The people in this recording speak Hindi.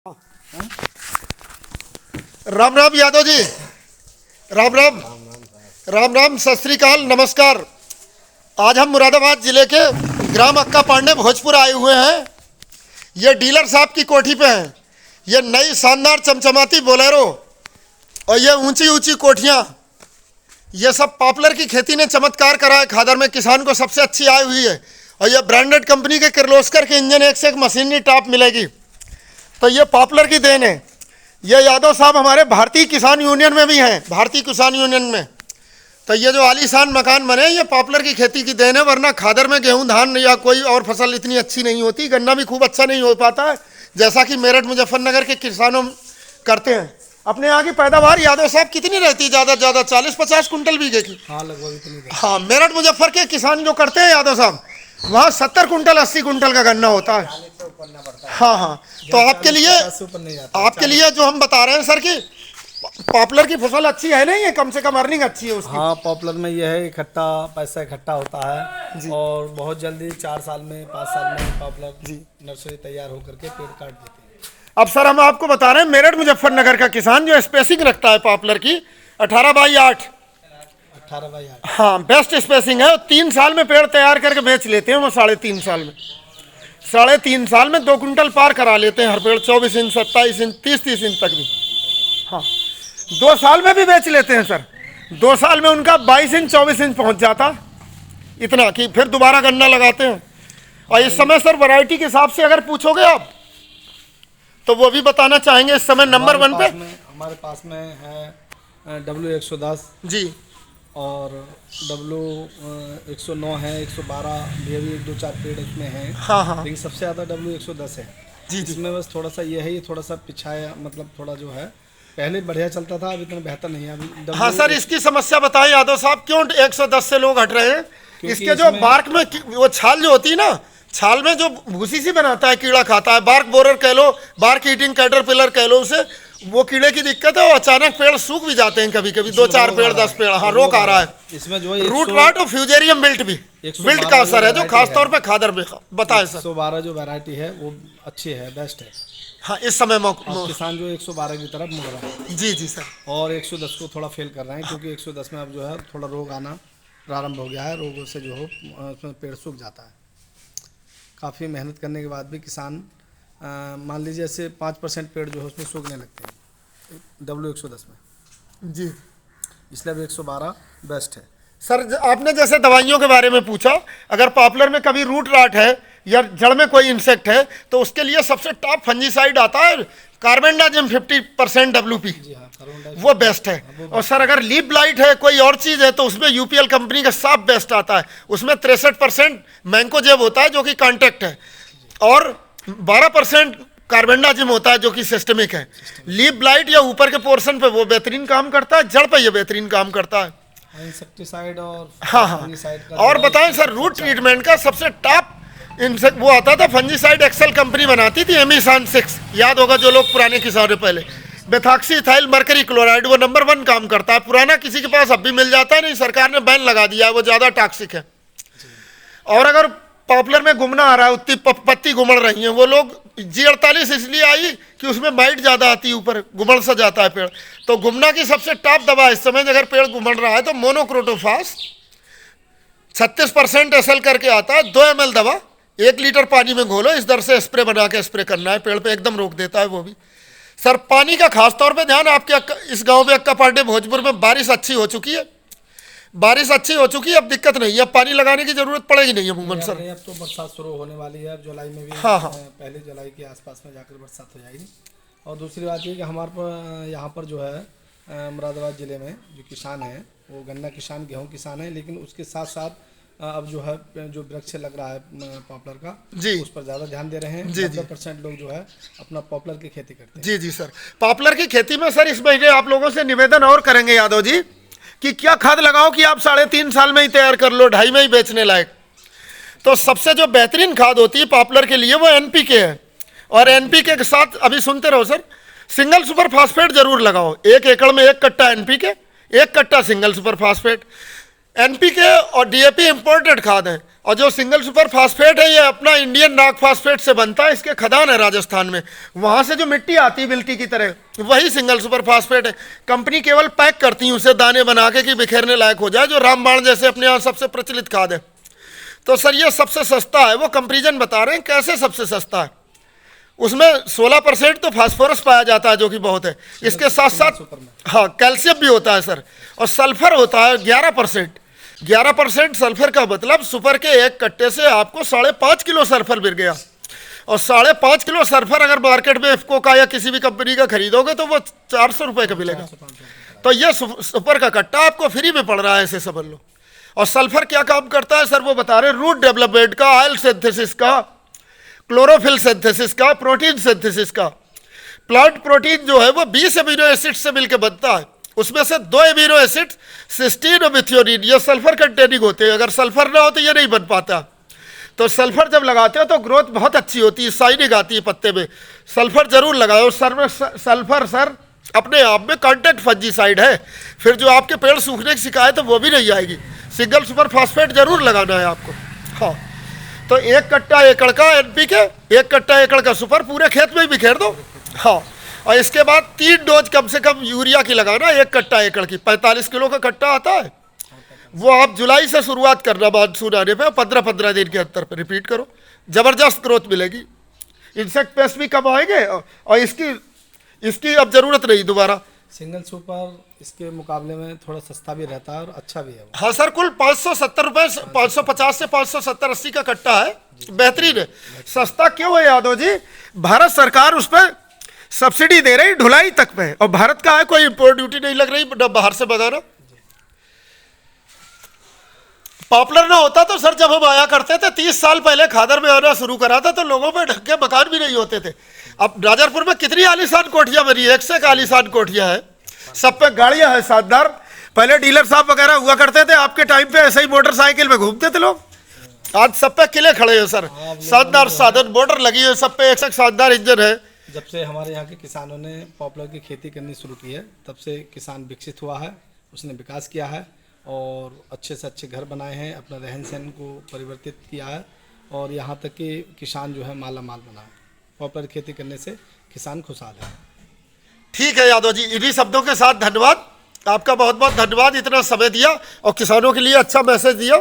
राम राम यादव जी। राम राम। राम राम, सत श्री अकाल, नमस्कार। आज हम मुरादाबाद जिले के ग्राम अक्का पांडे भोजपुर आए हुए हैं। ये डीलर साहब की कोठी पे हैं। ये नई शानदार चमचमाती बोलेरो और ये ऊंची ऊंची कोठियाँ, ये सब पॉपुलर की खेती ने चमत्कार करा है। खादर में किसान को सबसे अच्छी आई हुई है। और ये ब्रांडेड कंपनी के किर्लोस्कर के इंजन, एक से एक मशीनरी टॉप मिलेगी। तो ये पॉपुलर की देन है। ये यादव साहब हमारे भारतीय किसान यूनियन में भी हैं, भारतीय किसान यूनियन में। तो ये जो आलीशान मकान बने, ये पॉपुलर की खेती की देन है। वरना खादर में गेहूं धान या कोई और फसल इतनी अच्छी नहीं होती। गन्ना भी खूब अच्छा नहीं हो पाता है, जैसा कि मेरठ मुजफ्फरनगर के किसानों करते हैं। अपने यहाँ की पैदावार यादव साहब कितनी रहती है? ज़्यादा से ज़्यादा 40-50 कुंटल बीघे की। हाँ, लगभग इतनी। हाँ, मेरठ मुजफ्फर के किसान जो करते हैं यादव साहब, वहाँ 70 कुंटल 80 कुंटल का गन्ना होता है। हाँ हाँ, तो आपके लिए जो हम बता रहे हैं सर कि पॉपुलर की फसल अच्छी है नहीं है, कम से कम अर्निंग अच्छी है उसकी। हाँ, पॉपुलर में ये है इकट्ठा पैसा इकट्ठा होता है और बहुत जल्दी 4 साल में 5 साल में पॉपुलर जी नर्सरी तैयार होकर के पेड़ काट देते हैं। अब सर हम आपको बता रहे हैं, मेरठ मुजफ्फरनगर का किसान जो स्पेसिंग रखता है पॉपुलर की 18x8। 18x8। हाँ, बेस्ट स्पेसिंग है। 3 साल में पेड़ तैयार करके बेच लेते हैं वो। 3.5 साल में 3.5 साल में 2 कुंटल पार करा लेते हैं हर पेड़। 24 इंच 27 इंच 30 इंच तक भी। हाँ, 2 साल में भी बेच लेते हैं सर। 2 साल में उनका 22 इंच 24 इंच पहुंच जाता, इतना कि फिर दोबारा गन्ना लगाते हैं। और इस समय सर वैरायटी के हिसाब से अगर पूछोगे आप तो वो भी बताना चाहेंगे। इस समय नंबर 1 पे हमारे पास में है W110 जी, और W109 है, 112 भी अभी 2-4 पेड़ इसमें हैं। हाँ हाँ लेकिन सबसे ज़्यादा W110 है जी। इसमें बस थोड़ा सा ये है, ये थोड़ा सा पीछा है, मतलब थोड़ा जो है पहले बढ़िया चलता था, अब इतना बेहतर नहीं है अभी। हाँ सर, इसकी समस्या बताएं यादव साहब, क्यों 110 से लोग हट रहे हैं? इसके जो बार्क में वो छाल जो होती है ना, छाल में जो भूसी सी बनाता है, कीड़ा खाता है। बार्क बोरर कह लो, बार्क ईटिंग कैटरपिलर कह लो उसे, वो कीड़े की दिक्कत है। और अचानक पेड़ सूख भी जाते हैं कभी कभी, 2-4 पेड़ 10 पेड़। हाँ, रोक आ रहा है इसमें जो रूट रॉट और फ्यूजेरियम बिल्ट भी, बिल्ट का असर है जो खासतौर पे खादर में। बताएं सर। 112 जो वैरायटी है वो अच्छी है, बेस्ट है। हाँ, इस समय किसान जो 112 की तरफ मुड़ रहा है। जी जी सर। और 110 को थोड़ा फेल कर रहे हैं, क्योंकि 110 में अब जो है थोड़ा रोग आना प्रारंभ हो गया है। रोगों से जो हो उसमें पेड़ सूख जाता है। काफ़ी मेहनत करने के बाद भी किसान मान लीजिए ऐसे 5% पेड़ जो है उसमें सूखने लगते हैं W110 में जी। इसलिए अब 112 बेस्ट है। सर आपने जैसे दवाइयों के बारे में पूछा, अगर पॉपुलर में कभी रूट रॉट है या जड़ में कोई इंसेक्ट है तो उसके लिए सबसे टॉप फंजीसाइड आता है कार्बेंडाजिम 50% WP। जी हाँ, वो बेस्ट है। और सर अगर लीफ ब्लाइट है, कोई और चीज़ है, तो उसमें UPL कंपनी का साफ बेस्ट आता है। उसमें 63% मैंकोजेब होता है जो कि कॉन्टैक्ट है, और 12% कार्बेंडाजिम होता है जो कि सिस्टमिक है। लीफ ब्लाइट या ऊपर के पोर्शन पे वो बेहतरीन काम करता है, जड़ पे ये बेहतरीन काम करता है। इंसेक्टिसाइड और हाँ हाँ। और बताएं सर, रूट ट्रीटमेंट का सबसे टॉप इनसे वो आता था फंजीसाइड, एक्सेल कंपनी बनाती थी, एमिसान 6, याद होगा जो लोग पुराने किसान पहले। बेथाक्सी इथाइल मरकरी क्लोराइड, वो नंबर 1 काम करता है। पुराना किसी के पास अब भी मिल जाता है, नहीं सरकार ने बैन लगा दिया है, वो ज़्यादा टॉक्सिक है। और अगर पॉपुलर में गुमना आ रहा है, उत्ती पत्ती गुमड़ रही है, वो लोग G48 इसलिए आई कि उसमें माइट ज़्यादा आती है, ऊपर गुमड़ सा जाता है पेड़। तो गुमना की सबसे टॉप दवा इस समय अगर पेड़ गुमड़ रहा है तो मोनोक्रोटोफास 36% SL करके आता है, 2 ml दवा 1 लीटर पानी में घोलो, इस दर से स्प्रे बना के स्प्रे करना है पेड़ पे, एकदम रोक देता है वो भी। सर पानी का खास तौर पे ध्यान, आपके इस गांव में अक्का पांडे भोजपुर में बारिश अच्छी हो चुकी है, अब दिक्कत नहीं है, अब पानी लगाने की जरूरत पड़ेगी नहीं अमूमन सर। अब तो बरसात शुरू होने वाली है, अब जुलाई में भी। हाँ हाँ, पहले जुलाई के आसपास में जाकर बरसात हो जाएगी। और दूसरी बात ये कि हमारे पर यहाँ पर जो है मुरादाबाद ज़िले में जो किसान हैं वो गन्ना किसान, गेहूँ किसान हैं, लेकिन उसके साथ साथ अब जो है जो वृक्ष लग रहा है पॉपुलर का जी, उस पर ज़्यादा ध्यान दे रहे हैं। 90% लोग जो है अपना पॉपुलर की खेती करते हैं। जी जी सर। पॉपुलर की खेती में सर इस महीने आप लोगों से निवेदन और करेंगे यादव जी कि क्या खाद लगाओ कि आप 3.5 साल में ही तैयार कर लो, 2.5 में ही बेचने लायक। तो सबसे जो बेहतरीन खाद होती है पॉपुलर के लिए वो NPK है। और NPK के साथ अभी सुनते रहो सर, सिंगल सुपर फास्फेट जरूर लगाओ। 1 एकड़ में 1 कट्टा NPK, 1 कट्टा सिंगल सुपर फास्फेट। NPK और DAP इंपोर्टेड खाद है और जो सिंगल सुपर फास्फेट है ये अपना इंडियन रॉक फास्फेट से बनता है, इसके खदान है राजस्थान में, वहाँ से जो मिट्टी आती है बिल्टी की तरह वही सिंगल सुपर फास्फेट है। कंपनी केवल पैक करती है उसे दाने बना के कि बिखेरने लायक हो जाए, जो रामबाण जैसे अपने यहाँ सबसे प्रचलित खाद है। तो सर ये सबसे सस्ता है, वो कंपेरिजन बता रहे हैं कैसे सबसे सस्ता है। उसमें 16% तो फास्फोरस पाया जाता है जो कि बहुत है। इसके साथ साथ हाँ कैल्शियम भी होता है सर, और सल्फर होता है 11%। 11% सल्फर का मतलब सुपर के एक कट्टे से आपको 5.5 किलो सल्फर मिल गया, और 5.5 किलो सल्फर अगर मार्केट में इफ्को का या किसी भी कंपनी का खरीदोगे तो वो 400 रुपये का मिलेगा। तो ये सुपर का कट्टा आपको फ्री में पड़ रहा है, ऐसे समझ लो। और सल्फर क्या काम करता है सर वो बता रहे हैं, रूट डेवलपमेंट का, ऑयल सिंथेसिस का, क्लोरोफिल सिंथेसिस का, प्रोटीन सिंथेसिस का। प्लांट प्रोटीन जो है वो 20 अमीनो एसिड से मिलकर बनता है, उसमें से 2 अमीनो एसिड सिस्टीन और मिथियोनिन ये सल्फर कंटेनिंग होते हैं। अगर सल्फर ना हो तो ये नहीं बन पाता। तो सल्फर जब लगाते हो तो ग्रोथ बहुत अच्छी होती है, शाइनिंग आती है पत्ते में। सल्फर जरूर लगाओ सल्फर सर अपने आप में कॉन्टैक्ट फंजीसाइड है, फिर जो आपके पेड़ सूखने की शिकायत है वो भी नहीं आएगी। सिंगल सुपर फास्फेट जरूर लगाना है आपको। हाँ तो 1 कट्टा एकड़ का NPK, 1 कट्टा एकड़ का सुपर पूरे खेत में ही बिखेर दो। हाँ और इसके बाद 3 डोज कम से कम यूरिया की लगाना 1 कट्टा एकड़ की। 45 किलो का कट्टा आता है, वो आप जुलाई से शुरुआत करना, मानसून आने पे 15-15 दिन के अंतर पे रिपीट करो, जबरदस्त ग्रोथ मिलेगी। इंसेक्ट पेस्ट भी कम आएंगे और इसकी अब जरूरत नहीं दोबारा। सिंगल सुपर इसके मुकाबले में थोड़ा सस्ता भी रहता है और अच्छा भी है वो। हाँ सर कुल 570 रुपये, 550 से 570-80 का कट्टा है, बेहतरीन है। सस्ता क्यों है यादव जी? भारत सरकार उस पर सब्सिडी दे रही ढुलाई तक पे, और भारत का है, कोई इम्पोर्ट ड्यूटी नहीं लग रही बाहर से मंगाना। पॉपुलर ना होता तो सर जब हम आया करते थे 30 साल पहले खादर में आना शुरू करा था तो लोगों में ढक के मकान भी नहीं होते थे। अब राजापुर में कितनी आलीशान कोठियां बनी है, 1 से 1 आलीशान कोठियां हैं, सब पे गाड़ियां हैं शानदार। पहले डीलर साहब वगैरह हुआ करते थे, आपके टाइम पे ऐसे ही मोटरसाइकिल में घूमते थे लोग। आज सब पे किले खड़े हैं सर, शानदार साधन, मोटर लगी है, सब पे एक से शानदार इंजन है। जब से हमारे यहाँ के किसानों ने पॉपुलर की खेती करनी शुरू की है तब से किसान विकसित हुआ है, उसने विकास किया है और अच्छे से अच्छे घर बनाए हैं, अपना रहन सहन को परिवर्तित किया है, और यहाँ तक कि किसान जो है माला माल बना है। पॉपुलर खेती करने से किसान खुशहाल है। ठीक है यादव जी, इन्हीं शब्दों के साथ धन्यवाद आपका, बहुत बहुत धन्यवाद, इतना समय दिया और किसानों के लिए अच्छा मैसेज दिया।